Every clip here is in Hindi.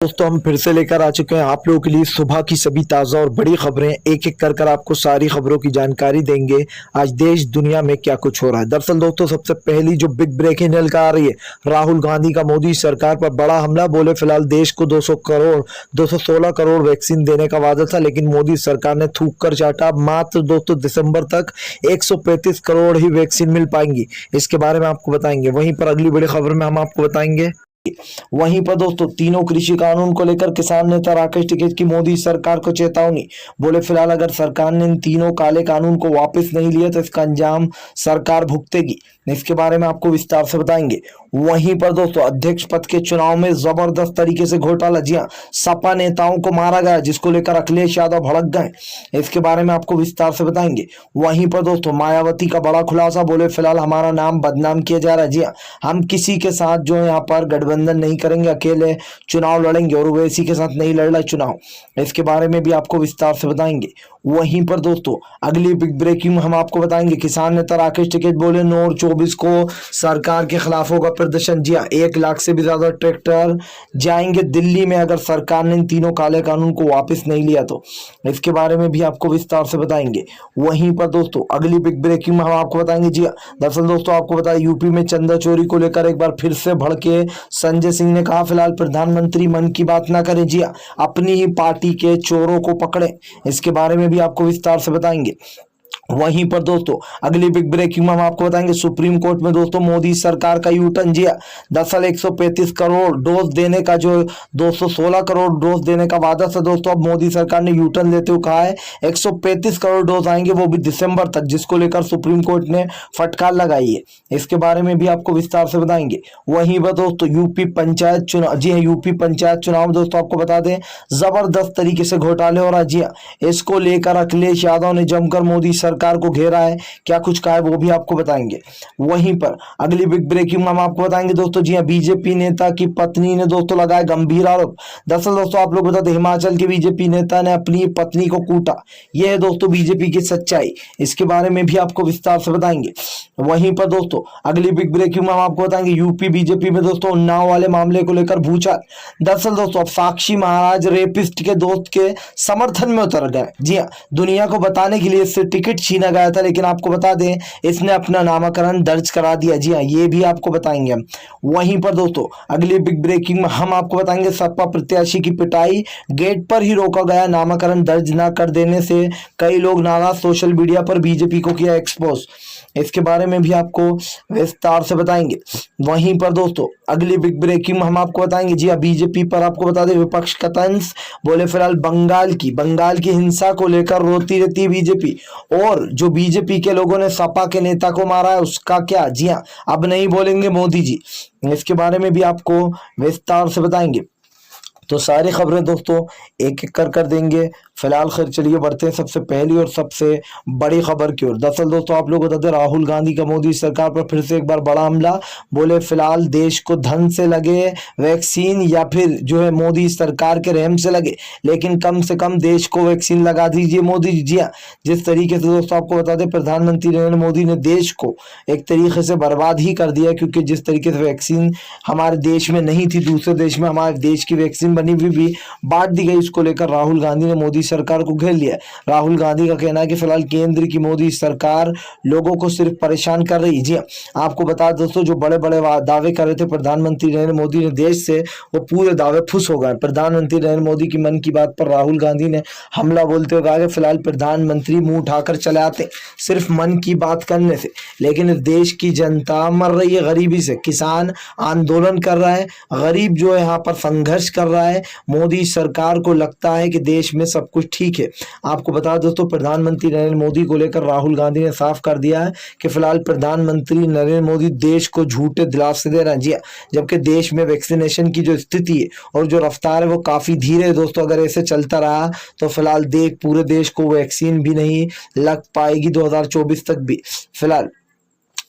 दोस्तों हम फिर से लेकर आ चुके हैं आप लोगों के लिए सुबह की सभी ताज़ा और बड़ी खबरें। एक एक कर आपको सारी खबरों की जानकारी देंगे। आज देश दुनिया में क्या कुछ हो रहा है। दरअसल दोस्तों सबसे पहली जो बिग ब्रेकिंग न्यूज़ आ रही है, राहुल गांधी का मोदी सरकार पर बड़ा हमला। बोले फिलहाल देश को 216 करोड़ वैक्सीन देने का वादा था, लेकिन मोदी सरकार ने थूक कर चाटा। मात्र दोस्तों दिसंबर तक 135 करोड़ ही वैक्सीन मिल पाएंगी। इसके बारे में आपको बताएंगे। वहीं पर अगली बड़ी खबर में हम आपको बताएंगे। वहीं पर दोस्तों तीनों कृषि कानून को लेकर किसान नेता राकेश टिकैत की मोदी सरकार को चेतावनी। बोले फिलहाल अगर सरकार ने इन तीनों काले कानून को वापस नहीं लिया तो इसका अंजाम सरकार भुगतेगी। इसके बारे में आपको विस्तार से बताएंगे। वहीं पर दोस्तों अध्यक्ष पद के चुनाव में जबरदस्त तरीके से घोटाला। जी हां, सपा नेताओं को मारा गया, जिसको लेकर अखिलेश यादव भड़क गए। इसके बारे में आपको विस्तार से बताएंगे। वहीं पर दोस्तों मायावती का बड़ा खुलासा। बोले फिलहाल हमारा नाम बदनाम किया जा रहा है। जी हां, हम किसी के साथ जो यहाँ पर गठबंधन नहीं करेंगे, अकेले चुनाव लड़ेंगे और ओवैसी के साथ नहीं लड़ रहा चुनाव। इसके बारे में भी आपको विस्तार से बताएंगे। वहीं पर दोस्तों अगली बिग ब्रेकिंग हम आपको बताएंगे। किसान नेता राकेश टिकैत बोले 9 और 24 को सरकार के खिलाफ होगा प्रदर्शन। जी हां, 1 लाख से भी ज्यादा ट्रैक्टर जाएंगे दिल्ली में अगर सरकार ने इन तीनों काले कानून को वापस नहीं लिया तो। इसके बारे में भी आपको विस्तार से बताएंगे। वहीं पर दोस्तों अगली बिग ब्रेकिंग में हम आपको बताएंगे। जी हां, दरअसल दोस्तों आपको बताया यूपी में चंदा चोरी को लेकर एक बार फिर से भड़के संजय सिंह ने कहा फिलहाल प्रधानमंत्री मन की बात ना करें। जी हां, अपनी ही पार्टी के चोरों को पकड़े। इसके बारे में भी आपको विस्तार से बताएंगे। वहीं पर दोस्तों अगली बिग ब्रेकिंग में हम आपको बताएंगे सुप्रीम कोर्ट में दोस्तों मोदी सरकार का यू टर्न। जी हां, दरअसल 135 करोड़ डोज देने का जो 216 करोड़ डोज देने का वादा था दोस्तों, अब मोदी सरकार ने यू टर्न लेते हुए कहा है 135 करोड़ डोज आएंगे, वो भी दिसंबर तक, जिसको लेकर सुप्रीम कोर्ट ने फटकार लगाई है। इसके बारे में भी आपको विस्तार से बताएंगे। वहीं पर दोस्तों यूपी पंचायत चुनाव। जी हाँ, यूपी पंचायत चुनाव दोस्तों आपको बता दें जबरदस्त तरीके से घोटाले हो रहा है। जी हाँ, इसको लेकर अखिलेश यादव ने जमकर मोदी सरकार को घेरा है। क्या कुछ कहा है वो भी आपको बताएंगे। वहीं पर अगली बिग ब्रेकिंग में हम आपको बताएंगे दोस्तों। जी हां, बीजेपी नेता की पत्नी ने दोस्तों लगाया गंभीर आरोप। दरअसल दोस्तों आप लोग बता दें हिमाचल के बीजेपी नेता ने अपनी पत्नी को कूटा। यह है दोस्तों बीजेपी की सच्चाई। इसके बारे में भी आपको विस्तार से बताएंगे। वहीं पर दोस्तों अगली बिग ब्रेकिंग में हम आपको बताएंगे यूपी बीजेपी में दोस्तों उन्नाव वाले मामले को लेकर भूचाल। दरअसल दोस्तों अब साक्षी महाराज रेपिस्ट के दोस्त के समर्थन में उतर गए। जी हां, दुनिया को बताने के लिए इससे टिकट छीना गया था, लेकिन आपको बता दें इसने अपना नामांकन दर्ज करा दिया। जी हां, ये भी आपको बताएंगे हम। वहीं पर दोस्तों अगली बिग ब्रेकिंग में हम आपको बताएंगे सपा प्रत्याशी की पिटाई गेट पर ही रोका गया। नामांकन दर्ज न कर देने से कई लोग नाराज, सोशल मीडिया पर बीजेपी को किया एक्सपोज। इसके बारे में भी आपको विस्तार से बताएंगे। वहीं पर दोस्तों अगली बिग ब्रेकिंग में हम आपको बताएंगे। जी हां, बीजेपी पर आपको बता दें विपक्ष का तंज। बोले फिलहाल बंगाल की हिंसा को लेकर रोती रहती है बीजेपी, और जो बीजेपी के लोगों ने सपा के नेता को मारा है उसका क्या। जी हां, अब नहीं बोलेंगे मोदी जी। इसके बारे में भी आपको विस्तार से बताएंगे। तो सारी खबरें दोस्तों एक एक कर देंगे। फिलहाल खैर चलिए बढ़ते हैं सबसे पहली और सबसे बड़ी खबर की ओर। दरअसल दोस्तों आप लोग बताते राहुल गांधी का मोदी सरकार पर फिर से एक बार बड़ा हमला। बोले फिलहाल देश को धन से लगे वैक्सीन या फिर जो है मोदी सरकार के रहम से लगे, लेकिन कम से कम देश को वैक्सीन लगा दीजिए मोदी जी। जी हाँ, जिस तरीके से दोस्तों आपको बता दें प्रधानमंत्री नरेंद्र मोदी ने देश को एक तरीके से बर्बाद ही कर दिया, क्योंकि जिस तरीके से वैक्सीन हमारे देश में नहीं थी, दूसरे देश में हमारे देश की वैक्सीन बनी हुई भी बांट दी गई। इसको लेकर राहुल गांधी ने मोदी सरकार को घेर लिया। राहुल गांधी का कहना है कि फिलहाल केंद्र की मोदी सरकार लोगों को सिर्फ परेशान कर रही है। जी आपको बता दोस्तों जो बड़े बड़े दावे कर रहे थे प्रधानमंत्री नरेंद्र मोदी ने देश से, वो पूरे दावे फुस हो गए। प्रधानमंत्री नरेंद्र मोदी की मन की बात पर राहुल गांधी ने हमला बोलते हुए कहा कि फिलहाल प्रधानमंत्री मुंह उठाकर चले आते सिर्फ मन की बात करने से, लेकिन इस देश की जनता मर रही है गरीबी से। किसान आंदोलन कर रहा है, गरीब जो है यहाँ पर संघर्ष कर रहा है। मोदी सरकार को लगता है कि देश में सब कुछ ठीक है। आपको बता दोस्तों प्रधानमंत्री नरेंद्र मोदी को लेकर राहुल गांधी ने साफ कर दिया है कि फिलहाल प्रधानमंत्री नरेंद्र मोदी देश को झूठे दिलासे दे रहे हैं। जी जबकि देश में वैक्सीनेशन की जो स्थिति है और जो रफ्तार है वो काफी धीरे है दोस्तों। अगर ऐसे चलता रहा तो फिलहाल पूरे देश को वैक्सीन भी नहीं लग पाएगी 2024 तक भी। फिलहाल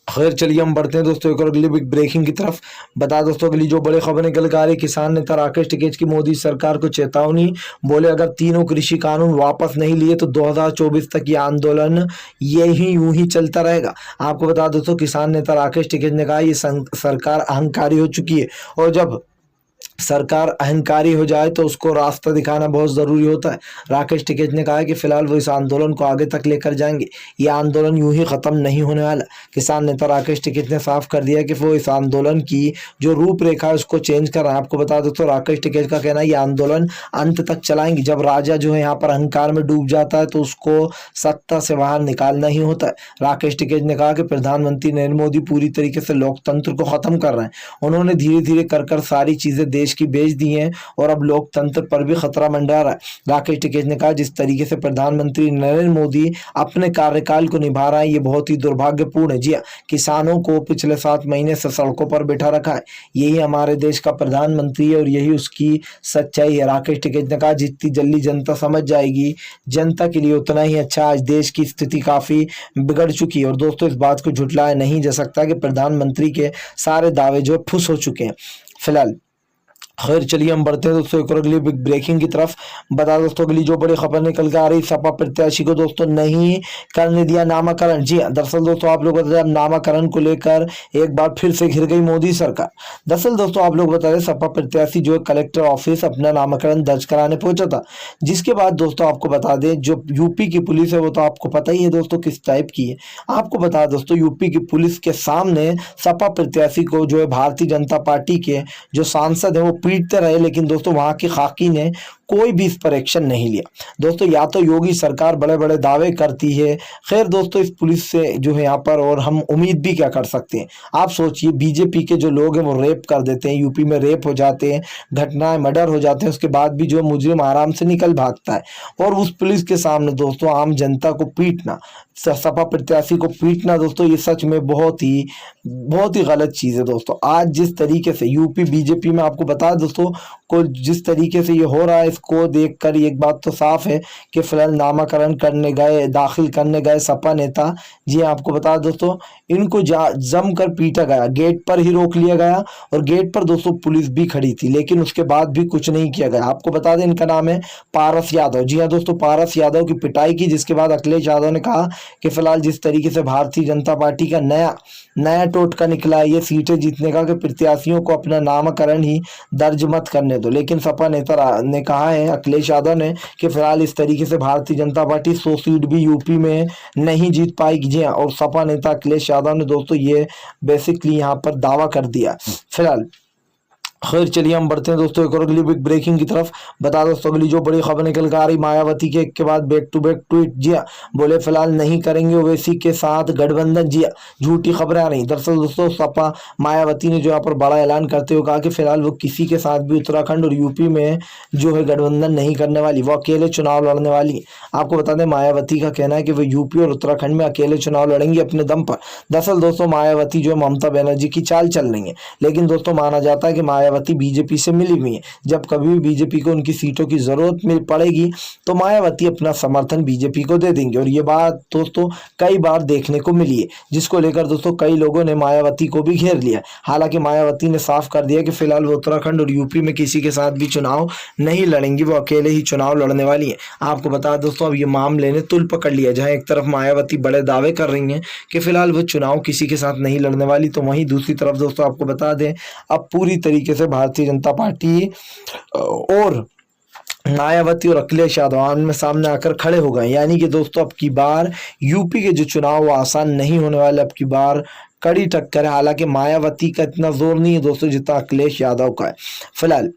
खैर चलिए हम बढ़ते हैं दोस्तों एक और अगली बिग ब्रेकिंग की तरफ। बता दोस्तों अगली जो बड़ी खबर निकल कर आ रही, किसान नेता राकेश टिकैत की मोदी सरकार को चेतावनी। बोले अगर तीनों कृषि कानून वापस नहीं लिए तो 2024 तक ये आंदोलन यही यूं ही चलता रहेगा। आपको बता दोस्तों किसान नेता राकेश टिकैत ने कहा ये सरकार अहंकारी हो चुकी है, और जब सरकार अहंकारी हो जाए तो उसको रास्ता दिखाना बहुत ज़रूरी होता है। राकेश टिकैत ने कहा कि फिलहाल वो इस आंदोलन को आगे तक लेकर जाएंगे, ये आंदोलन यूं ही ख़त्म नहीं होने वाला। किसान नेता राकेश टिकैत ने साफ कर दिया कि वो इस आंदोलन की जो रूपरेखा है उसको चेंज कर रहा है। आपको बता दो तो राकेश टिकैत का कहना है ये आंदोलन अंत तक चलाएंगे। जब राजा जो है यहाँ पर अहंकार में डूब जाता है तो उसको सत्ता से बाहर निकालना ही होता है। राकेश टिकैत ने कहा कि प्रधानमंत्री नरेंद्र मोदी पूरी तरीके से लोकतंत्र को ख़त्म कर रहे हैं। उन्होंने धीरे धीरे कर सारी चीज़ें देश की बेच दी हैं और अब लोकतंत्र पर भी खतरा मंडरा रहा है। राकेश टिकैत ने कहा जिस तरीके से प्रधानमंत्री नरेंद्र मोदी अपने कार्यकाल को निभा रहा है ये बहुत ही दुर्भाग्यपूर्ण है। जी हाँ, किसानों को पिछले 7 महीने से सड़कों पर बिठा रखा है। यही हमारे देश का प्रधानमंत्री है और यही उसकी सच्चाई है। राकेश टिकैत ने कहा जितनी जल्दी जनता समझ जाएगी जनता के लिए उतना ही अच्छा। आज देश की स्थिति काफी बिगड़ चुकी है और दोस्तों इस बात को झुटलाया नहीं जा सकता कि प्रधानमंत्री के सारे दावे जो फुस हो चुके हैं फिलहाल। खैर चलिए हम बढ़ते हैं दोस्तों एक और अगली बिग ब्रेकिंग की तरफ। बता दोस्तों अगली जो बड़ी खबर निकल के आ रही, सपा प्रत्याशी को दोस्तों नहीं करने दिया नामाकरण। जी हाँ, दरअसल दोस्तों आप लोग बता दें नामाकरण को लेकर एक बार फिर से घिर गई मोदी सरकार। दरअसल दोस्तों आप लोग बता दें सपा प्रत्याशी जो है कलेक्टर ऑफिस अपना नामाकरण दर्ज कराने पहुंचा था, जिसके बाद दोस्तों आपको बता दें जो यूपी की पुलिस है वो तो आपको पता ही है दोस्तों किस टाइप की है। आपको बता दोस्तों यूपी की पुलिस के सामने सपा प्रत्याशी को जो है भारतीय जनता पार्टी के जो सांसद है वो पीटते रहे, लेकिन दोस्तों वहां की खाकी ने कोई भी इस पर एक्शन नहीं लिया। दोस्तों या तो योगी सरकार बड़े बड़े दावे करती है, खैर दोस्तों इस पुलिस से जो है यहाँ पर और हम उम्मीद भी क्या कर सकते हैं। आप सोचिए बीजेपी के जो लोग हैं वो रेप कर देते हैं, यूपी में रेप हो जाते हैं, घटनाएं मर्डर हो जाते हैं, उसके बाद भी जो मुजरिम आराम से निकल भागता है और उस पुलिस के सामने दोस्तों आम जनता को पीटना, सपा प्रत्याशी को पीटना दोस्तों ये सच में बहुत ही गलत चीज़ है। दोस्तों आज जिस तरीके से यूपी बीजेपी में आपको बता दोस्तों को जिस तरीके से ये हो रहा है इसको देखकर एक बात तो साफ है कि फिलहाल नामाकरण करने गए दाखिल करने गए सपा नेता, जी आपको बता दोस्तों इनको जम कर पीटा गया, गेट पर ही रोक लिया गया और गेट पर दोस्तों पुलिस भी खड़ी थी, लेकिन उसके बाद भी कुछ नहीं किया गया। आपको बता दें इनका नाम है पारस यादव। जी हाँ दोस्तों, पारस यादव की पिटाई की, जिसके बाद अखिलेश यादव ने कहा कि फिलहाल जिस तरीके से भारतीय जनता पार्टी का नया टोटका निकला है ये सीटें जीतने का कि प्रत्याशियों को अपना नामकरण ही दर्ज मत करने दो, लेकिन सपा नेता ने कहा है अखिलेश यादव ने कि फिलहाल इस तरीके से भारतीय जनता पार्टी 100 सीट भी यूपी में नहीं जीत पाएगी। जी हाँ, और सपा नेता अखिलेश यादव ने दोस्तों ये बेसिकली यहाँ पर दावा कर दिया फिलहाल। खैर चलिए हम बढ़ते हैं दोस्तों एक और अगली बिग ब्रेकिंग की तरफ। बता दोस्तों अगली जो बड़ी खबर निकल कर आ रही, मायावती के एक के बाद बैक टू बैक ट्वीट। जी हाँ, बोले फिलहाल नहीं करेंगे ओवैसी के साथ गठबंधन। जी हाँ, झूठी खबरें आ रही। दरअसल दोस्तों सपा मायावती ने जो यहाँ पर बड़ा ऐलान करते हुए कहा कि फिलहाल वो किसी के साथ भी उत्तराखंड और यूपी में जो है गठबंधन नहीं करने वाली, वो अकेले चुनाव लड़ने वाली है। आपको बता दें मायावती का कहना है कि वो यूपी और उत्तराखंड में अकेले चुनाव लड़ेंगे अपने दम पर। दरअसल दोस्तों मायावती जो है ममता बनर्जी की चाल चल रही है, लेकिन दोस्तों माना जाता है कि मायावती बीजेपी से मिली हुई है। जब कभी भी बीजेपी को उनकी सीटों की जरूरत मिल पड़ेगी तो मायावती अपना समर्थन बीजेपी को दे देंगे और ये बात दोस्तों कई बार देखने को मिली है, जिसको लेकर दोस्तों कई लोगों ने मायावती को भी घेर लिया। हालांकि मायावती ने साफ कर दिया कि फिलहाल वो उत्तराखंड और यूपी में किसी के साथ भी चुनाव नहीं लड़ेंगी, वो अकेले ही चुनाव लड़ने वाली है। आपको बता दोस्तों अब ये मामले ने तुल पकड़ लिया, जहां एक तरफ मायावती बड़े दावे कर रही हैं कि फिलहाल वो चुनाव किसी के साथ नहीं लड़ने वाली, तो वहीं दूसरी तरफ दोस्तों आपको बता दें अब पूरी तरीके से भारतीय जनता पार्टी और मायावती और अखिलेश यादव आमने सामने आकर खड़े हो गए। यानी कि दोस्तों अब की बार यूपी के जो चुनाव वो आसान नहीं होने वाले, अब की बार कड़ी टक्कर है। हालांकि मायावती का इतना जोर नहीं है दोस्तों जितना अखिलेश यादव का है फिलहाल।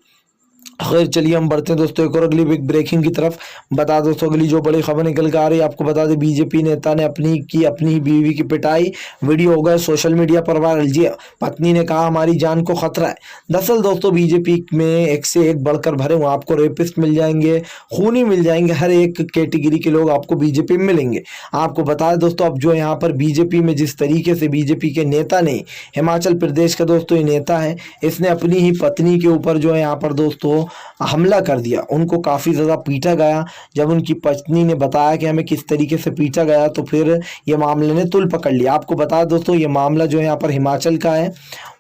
खैर चलिए हम बढ़ते हैं दोस्तों एक और अगली बिग ब्रेकिंग की तरफ। बता दोस्तों अगली जो बड़ी खबर निकल कर आ रही है, आपको बता दें बीजेपी नेता ने अपनी ही बीवी की पिटाई, वीडियो हो गया सोशल मीडिया पर वायरल। जी पत्नी ने कहा हमारी जान को खतरा है। दरअसल दोस्तों बीजेपी में एक से एक बढ़कर भरे हुए आपको रेपिस्ट मिल जाएंगे, खूनी मिल जाएंगे, हर एक कैटेगरी के लोग आपको बीजेपी में मिलेंगे। आपको बता दें दोस्तों अब जो यहाँ पर बीजेपी में जिस तरीके से बीजेपी के नेता ने, हिमाचल प्रदेश का दोस्तों ये नेता है, इसने अपनी ही पत्नी के ऊपर जो है यहाँ पर दोस्तों हमला कर दिया, उनको काफ़ी ज़्यादा पीटा गया। जब उनकी पत्नी ने बताया कि हमें किस तरीके से पीटा गया तो फिर ये मामले ने तुल पकड़ लिया। आपको बता दोस्तों ये मामला जो है यहाँ पर हिमाचल का है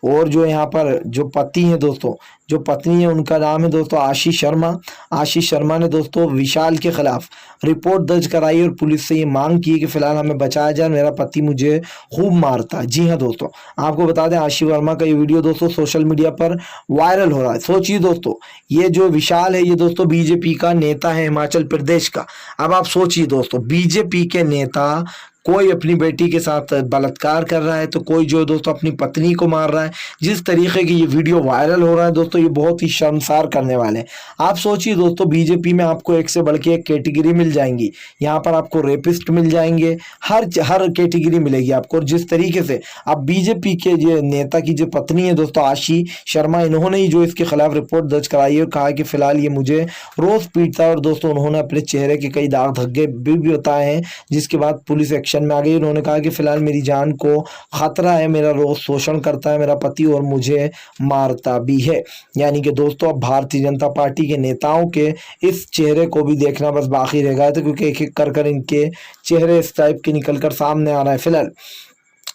और जो यहाँ पर जो पति हैं दोस्तों, जो पत्नी है उनका नाम है दोस्तों आशीष शर्मा। आशीष शर्मा ने दोस्तों विशाल के खिलाफ रिपोर्ट दर्ज कराई और पुलिस से ये मांग की कि फिलहाल हमें बचाया जाए, मेरा पति मुझे खूब मारता है। जी हाँ दोस्तों, आपको बता दें आशीष वर्मा का ये वीडियो दोस्तों सोशल मीडिया पर वायरल हो रहा है। सोचिए दोस्तों, ये जो विशाल है ये दोस्तों बीजेपी का नेता है हिमाचल प्रदेश का। अब आप सोचिए दोस्तों, बीजेपी के नेता कोई अपनी बेटी के साथ बलात्कार कर रहा है तो कोई जो दोस्तों अपनी पत्नी को मार रहा है। जिस तरीके की ये वीडियो वायरल हो रहा है दोस्तों, ये बहुत ही शर्मसार करने वाले हैं। आप सोचिए दोस्तों, बीजेपी में आपको एक से बढ़ के एक कैटेगरी मिल जाएंगी। यहाँ पर आपको रेपिस्ट मिल जाएंगे, हर कैटेगरी मिलेगी आपको। और जिस तरीके से अब बीजेपी के ये नेता की जो पत्नी है दोस्तों आशीष शर्मा, इन्होंने ही जो इसके खिलाफ रिपोर्ट दर्ज कराई है और कहा कि फिलहाल ये मुझे रोज पीटता है। और दोस्तों उन्होंने अपने चेहरे के कई दाग धब्बे भी बताए हैं, जिसके बाद पुलिस एक्शन में आ गई। उन्होंने कहा कि फिलहाल मेरी जान को खतरा है, मेरा रोज शोषण करता है मेरा पति और मुझे मारता भी है। यानी कि दोस्तों अब भारतीय जनता पार्टी के नेताओं के इस चेहरे को भी देखना बस बाकी रह गया था, क्योंकि एक एक कर इनके चेहरे इस टाइप के निकल कर सामने आ रहा है फिलहाल।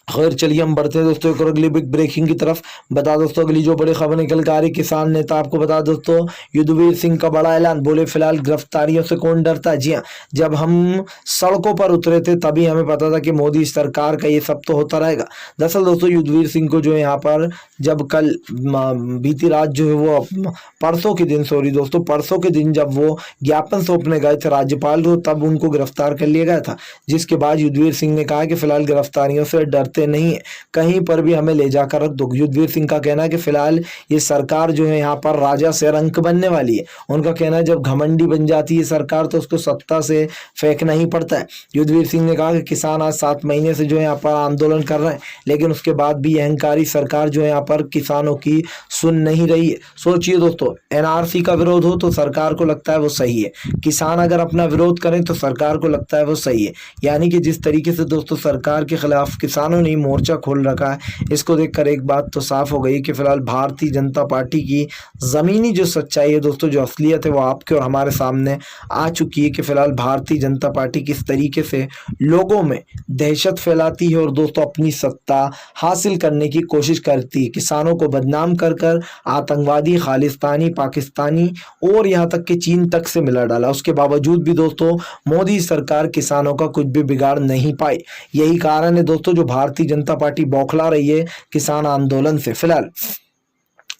खैर चलिए हम बढ़ते हैं दोस्तों एक और अगली बिग ब्रेकिंग की तरफ। बता दोस्तों अगली जो बड़ी खबर निकल कर आ रही, किसान नेता आपको बता दोस्तों युद्धवीर सिंह का बड़ा ऐलान, बोले फिलहाल गिरफ्तारियों से कौन डरता है। जी हाँ, जब हम सड़कों पर उतरे थे तभी हमें पता था कि मोदी सरकार का ये सब तो होता रहेगा। दरअसल दोस्तों युद्धवीर सिंह को जो है यहाँ पर जब कल बीती रात जो है वो परसों के दिन जब वो ज्ञापन सौंपने गए थे राज्यपाल को, तब उनको गिरफ्तार कर लिया गया था। जिसके बाद युद्धवीर सिंह ने कहा कि फिलहाल गिरफ्तारियों से डरते नहीं है, कहीं पर भी हमें ले जाकर रख दो। युद्धवीर सिंह का कहना है कि फिलहाल ये सरकार जो है यहाँ पर राजा से रंक बनने वाली है। उनका कहना है जब घमंडी बन जाती है सरकार तो उसको सत्ता से फेंकना ही पड़ता है। युद्धवीर सिंह ने कहा कि किसान आज 7 महीने से जो है यहाँ पर आंदोलन कर रहे हैं, लेकिन उसके बाद भी अहंकारी सरकार जो है यहाँ पर किसानों की सुन नहीं रही है। सोचिए दोस्तों, एनआरसी का विरोध हो तो सरकार को लगता है वो सही है, किसान अगर अपना विरोध करें तो सरकार को लगता है वो सही है। यानी कि जिस तरीके से दोस्तों सरकार के खिलाफ किसानों ने मोर्चा खोल रखा है, इसको देखकर एक बात तो साफ हो गई कि फिलहाल भारतीय जनता पार्टी की जमीनी जो सच्चाई है दोस्तों, जो असलियत है वो आपके और हमारे सामने आ चुकी है कि फिलहाल भारतीय जनता पार्टी किस तरीके से लोगों में दहशत फैलाती है और दोस्तों अपनी सत्ता हासिल करने की कोशिश करती है। किसानों को बदनाम कर कर आतंकवादी, खालिस्तानी, पाकिस्तानी और यहाँ तक कि चीन तक से मिला डाला। उसके बावजूद भी दोस्तों मोदी सरकार किसानों का कुछ भी बिगाड़ नहीं पाई। यही कारण है दोस्तों जो भारतीय जनता पार्टी बौखला रही है किसान आंदोलन से फिलहाल।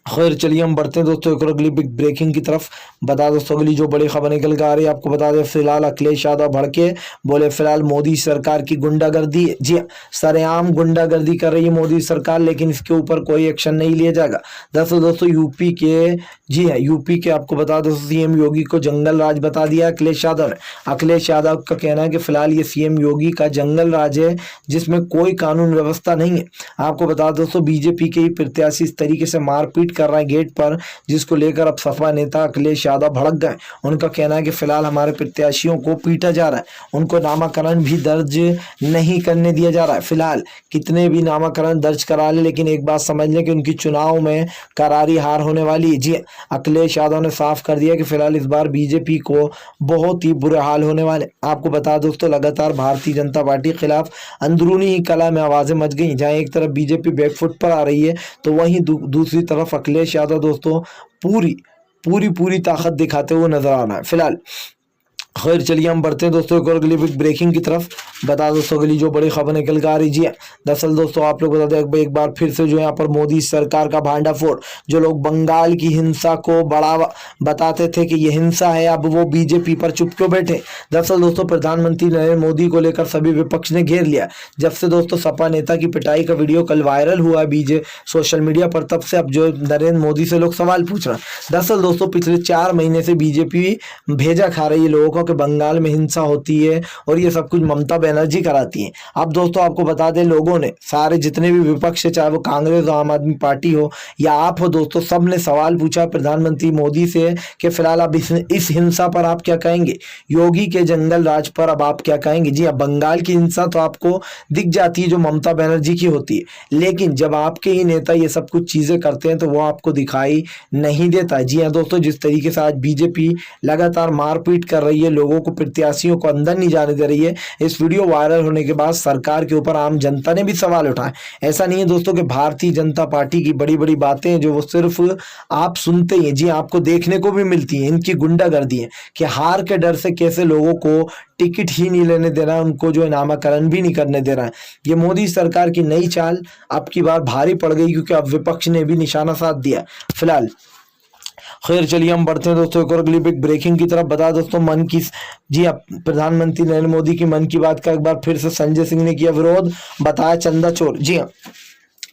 खैर चलिए हम बढ़ते हैं दोस्तों एक और अगली बिग ब्रेकिंग की तरफ। बता दोस्तों अगली जो बड़ी खबर निकल कर आ रही है, आपको बता दें फिलहाल अखिलेश यादव भड़के, बोले फिलहाल मोदी सरकार की गुंडागर्दी, जी सरेआम गुंडागर्दी कर रही है मोदी सरकार, लेकिन इसके ऊपर कोई एक्शन नहीं लिया जाएगा। दरअसल दोस्तों यूपी के आपको बता दो सीएम योगी को जंगल राज बता दिया अखिलेश यादव ने। अखिलेश यादव का कहना है कि फिलहाल ये सीएम योगी का जंगल राज है जिसमें कोई कानून व्यवस्था नहीं है। आपको बता दोस्तों बीजेपी के ही प्रत्याशी इस तरीके से मारपीट कर रहा है गेट पर, जिसको लेकर अब सपा नेता अखिलेश यादव भड़क गए। उनका कहना है कि फिलहाल हमारे प्रत्याशियों को पीटा जा रहा है, उनको नामाकरण भी दर्ज नहीं करने दिया जा रहा है। फिलहाल कितने भी नामाकरण दर्ज करा ले, लेकिन एक बात समझ लें कि उनकी चुनाव में करारी हार होने वाली है। जी अखिलेश यादव ने साफ कर दिया कि फिलहाल इस बार बीजेपी को बहुत ही बुरे हाल होने वाले। आपको बता दोस्तों लगातार भारतीय जनता पार्टी के खिलाफ अंदरूनी ही कला में आवाजें मच गई। जहां एक तरफ बीजेपी बैकफुट पर आ रही है तो वहीं दूसरी तरफ अखिलेश यादव दोस्तों पूरी ताकत दिखाते हुए नजर आ रहा है फिलहाल। खैर चलिए हम बढ़ते हैं दोस्तों एक और अगली बिग ब्रेकिंग की तरफ। बता दोस्तों अगली जो बड़ी खबर निकल कर आ रही है, दरअसल दोस्तों आप लोग बता दें एक बार फिर से जो यहाँ पर मोदी सरकार का भांडाफोड़, जो लोग बंगाल की हिंसा को बढ़ावा बताते थे कि ये हिंसा है, अब वो बीजेपी पर चुप क्यों बैठे। दरअसल दोस्तों प्रधानमंत्री नरेंद्र मोदी को लेकर सभी विपक्ष ने घेर लिया। जब से दोस्तों सपा नेता की पिटाई का वीडियो कल वायरल हुआ है सोशल मीडिया पर, तब से अब जो नरेंद्र मोदी से लोग सवाल पूछ रहे हैं। दरअसल दोस्तों पिछले 4 महीने से बीजेपी भेजा खा रही है लोगों को कि बंगाल में हिंसा होती है और ये सब कुछ ममता बनर्जी कराती है। अब दोस्तों आपको बता दें लोगों ने सारे जितने भी विपक्ष है, चाहे वो कांग्रेस हो, आम आदमी पार्टी हो या आप हो दोस्तों, सब ने सवाल पूछा प्रधानमंत्री मोदी से कि फिलहाल अब इस हिंसा पर आप क्या कहेंगे, योगी के जंगल राज पर अब आप क्या कहेंगे। जी अब बंगाल की हिंसा तो आपको दिख जाती है जो ममता बनर्जी की होती है, लेकिन जब आपके ही नेता ये सब कुछ चीजें करते हैं तो वो आपको दिखाई नहीं देता। जी हाँ दोस्तों जिस तरीके से आज बीजेपी लगातार मारपीट कर रही है, लोगों को, प्रत्याशियों को अंदर नहीं जाने दे रही है, इस वीडियो वीडियो वायरल होने के बाद सरकार के ऊपर आम जनता ने भी सवाल उठाए। ऐसा नहीं है दोस्तों कि भारतीय जनता पार्टी की बड़ी बड़ी बातें हैं जो वो सिर्फ आप सुनते ही हैं, जी आपको देखने को भी मिलती है। इनकी गुंडागर्दी है कि हार के डर से कैसे लोगों को टिकट ही नहीं लेने दे रहा है, उनको जो है नामाकरण भी नहीं करने दे रहा है। ये मोदी सरकार की नई चाल अब की बार भारी पड़ गई, क्योंकि अब विपक्ष ने भी निशाना साध दिया। फिलहाल खैर चलिए हम बढ़ते हैं दोस्तों एक और अगली बिग ब्रेकिंग की तरफ। बता दोस्तों जी अब प्रधानमंत्री नरेंद्र मोदी की मन की बात का एक बार फिर से संजय सिंह ने किया विरोध, बताया चंदा चोर। जी हाँ,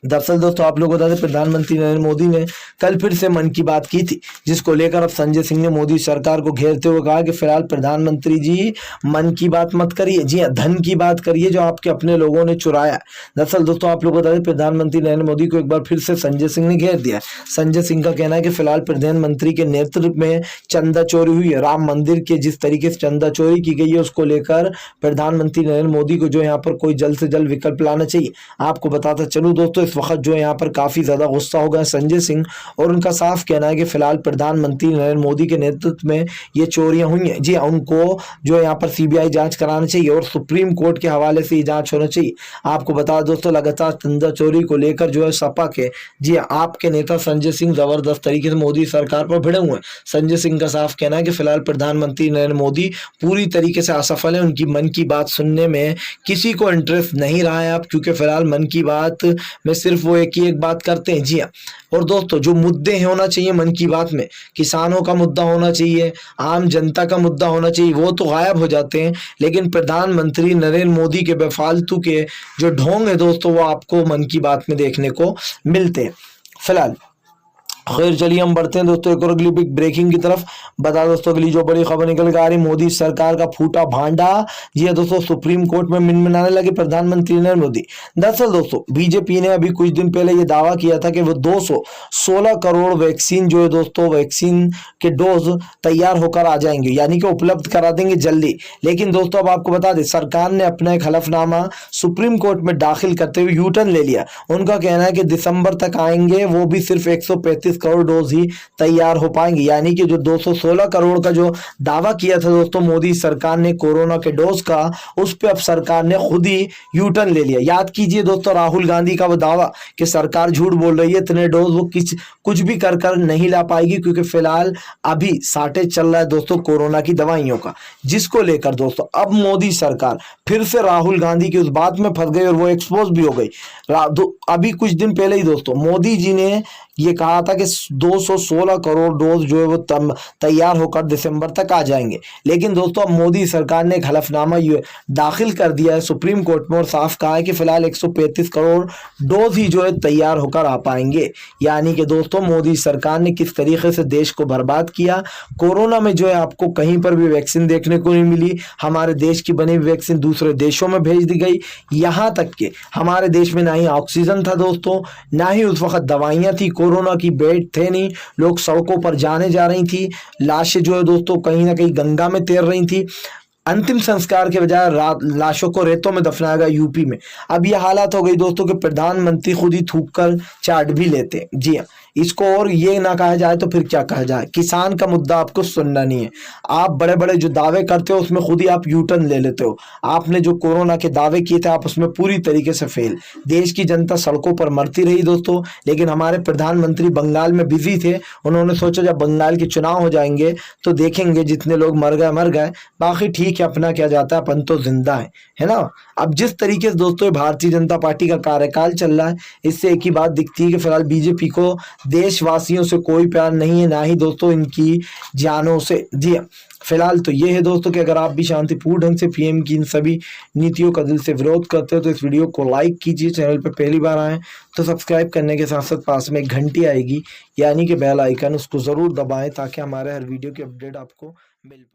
दरअसल दोस्तों आप लोग बता दें प्रधानमंत्री नरेंद्र मोदी ने कल फिर से मन की बात की थी, जिसको लेकर अब संजय सिंह ने मोदी सरकार को घेरते हुए कहा कि फिलहाल प्रधानमंत्री जी मन की बात मत करिए, जी हाँ धन की बात करिए जो आपके अपने लोगों ने चुराया। दरअसल दोस्तों आप लोग बता दें प्रधानमंत्री नरेंद्र मोदी को एक बार फिर से संजय सिंह ने घेर दिया। संजय सिंह का कहना है कि फिलहाल प्रधानमंत्री के नेतृत्व में चंदा चोरी हुई है। राम मंदिर के जिस तरीके से चंदा चोरी की गई है उसको लेकर प्रधानमंत्री नरेंद्र मोदी को जो यहाँ पर कोई जल्द से जल्द विकल्प लाना चाहिए। आपको बताता चलूँ दोस्तों इस वक्त जो है यहाँ पर काफी ज्यादा गुस्सा हो गया संजय सिंह, और उनका साफ कहना है कि फिलहाल प्रधानमंत्री नरेंद्र मोदी के नेतृत्व में ये चोरियां हुई हैं। जी उनको जो है यहाँ पर सीबीआई जांच करानी चाहिए और सुप्रीम कोर्ट के हवाले से ये जांच होना चाहिए। आपको बता दोस्तों लगातार चंदा चोरी को लेकर जो है सपा के जी आपके नेता संजय सिंह जबरदस्त तरीके से मोदी सरकार पर भिड़े हुए हैं। संजय सिंह का साफ कहना है कि फिलहाल प्रधानमंत्री नरेंद्र मोदी पूरी तरीके से असफल है, उनकी मन की बात सुनने में किसी को इंटरेस्ट नहीं रहा है अब, क्योंकि फिलहाल मन की बात में सिर्फ वो एक बात करते हैं। जी हाँ, और दोस्तों जो मुद्दे होना चाहिए मन की बात में, किसानों का मुद्दा होना चाहिए, आम जनता का मुद्दा होना चाहिए, वो तो गायब हो जाते हैं। लेकिन प्रधानमंत्री नरेंद्र मोदी के बेफालतू के जो ढोंग है दोस्तों वो आपको मन की बात में देखने को मिलते हैं। फिलहाल खैर चलिए हम बढ़ते हैं दोस्तों एक और अगली बिग ब्रेकिंग की तरफ। बता दोस्तों अगली जो बड़ी खबर निकल के आ रही, मोदी सरकार का फूटा भांडा। जी हाँ दोस्तों, सुप्रीम कोर्ट में मिनमिनाने लगे प्रधानमंत्री नरेंद्र मोदी। दरअसल दोस्तों बीजेपी ने अभी कुछ दिन पहले ये दावा किया था कि वो 216 करोड़ वैक्सीन जो है दोस्तों वैक्सीन के डोज तैयार होकर आ जाएंगे, यानी कि उपलब्ध करा देंगे जल्दी। लेकिन दोस्तों अब आपको बता दें सरकार ने अपना एक हलफनामा सुप्रीम कोर्ट में दाखिल करते हुए यूटर्न ले लिया। उनका कहना है कि दिसंबर तक आएंगे, वो भी सिर्फ 135 करोड़ डोज ही तैयार हो पाएंगे, यानी कि जो 216 करोड़ का जो दावा किया था दोस्तों मोदी सरकार ने कोरोना के डोज का, उस पे अब सरकार ने खुद ही यूटर्न ले लिया। याद कीजिए दोस्तों राहुल गांधी का वो दावा कि सरकार झूठ बोल रही है, इतने डोज वो कुछ भी कर नहीं ला पाएगी, क्योंकि फिलहाल अभी शार्टेज चल रहा है दोस्तों कोरोना की दवाइयों का, जिसको लेकर दोस्तों अब मोदी सरकार फिर से राहुल गांधी की उस बात में फंस गई और वो एक्सपोज भी हो गई। अभी कुछ दिन पहले ही दोस्तों मोदी जी ने ये कहा था कि 216 करोड़ डोज जो है वो तैयार होकर दिसंबर तक आ जाएंगे। लेकिन दोस्तों अब मोदी सरकार ने एक हलफनामा दाखिल कर दिया है सुप्रीम कोर्ट में और साफ कहा है कि फिलहाल 135 करोड़ डोज ही जो है तैयार होकर आ पाएंगे। यानी कि दोस्तों मोदी सरकार ने किस तरीके से देश को बर्बाद किया। कोरोना में जो है आपको कहीं पर भी वैक्सीन देखने को नहीं मिली, हमारे देश की बनी हुई वैक्सीन दूसरे देशों में भेज दी गई। यहाँ तक कि हमारे देश में ना ही ऑक्सीजन था दोस्तों, ना ही उस वक्त दवाइयाँ थी, कोरोना की बेड थे नहीं, लोग सड़कों पर जाने जा रही थी, लाशें जो है दोस्तों कहीं ना कहीं गंगा में तैर रही थी। अंतिम संस्कार के बजाय लाशों को रेतों में दफनाया गया यूपी में। अब यह हालात हो गई दोस्तों कि प्रधानमंत्री खुद ही थूक कर चाट भी लेते हैं। जी हाँ, इसको और ये ना कहा जाए तो फिर क्या कहा जाए। किसान का मुद्दा आपको सुनना नहीं है, आप बड़े बड़े जो दावे करते हो उसमें खुद ही आप यूटर्न ले लेते हो। आपने जो कोरोना के दावे किए थे आप उसमें पूरी तरीके से फेल। देश की जनता सड़कों पर मरती रही दोस्तों, लेकिन हमारे प्रधानमंत्री बंगाल में बिजी थे। उन्होंने सोचा जब बंगाल के चुनाव हो जाएंगे तो देखेंगे जितने लोग मर गए, बाकी ठीक है अपना क्या जाता है, अपन तो जिंदा है ना। अब जिस तरीके से दोस्तों भारतीय जनता पार्टी का कार्यकाल चल रहा है, इससे एक ही बात दिखती है कि फिलहाल बीजेपी को देशवासियों से कोई प्यार नहीं है, ना ही दोस्तों इनकी जानों से। जी फिलहाल तो ये है दोस्तों कि अगर आप भी शांतिपूर्ण ढंग से पीएम की इन सभी नीतियों का दिल से विरोध करते हो तो इस वीडियो को लाइक कीजिए। चैनल पर पहली बार आए तो सब्सक्राइब करने के साथ साथ पास में एक घंटी आएगी यानी कि बेल आइकन, उसको ज़रूर दबाएं ताकि हमारे हर वीडियो की अपडेट आपको मिल पाए।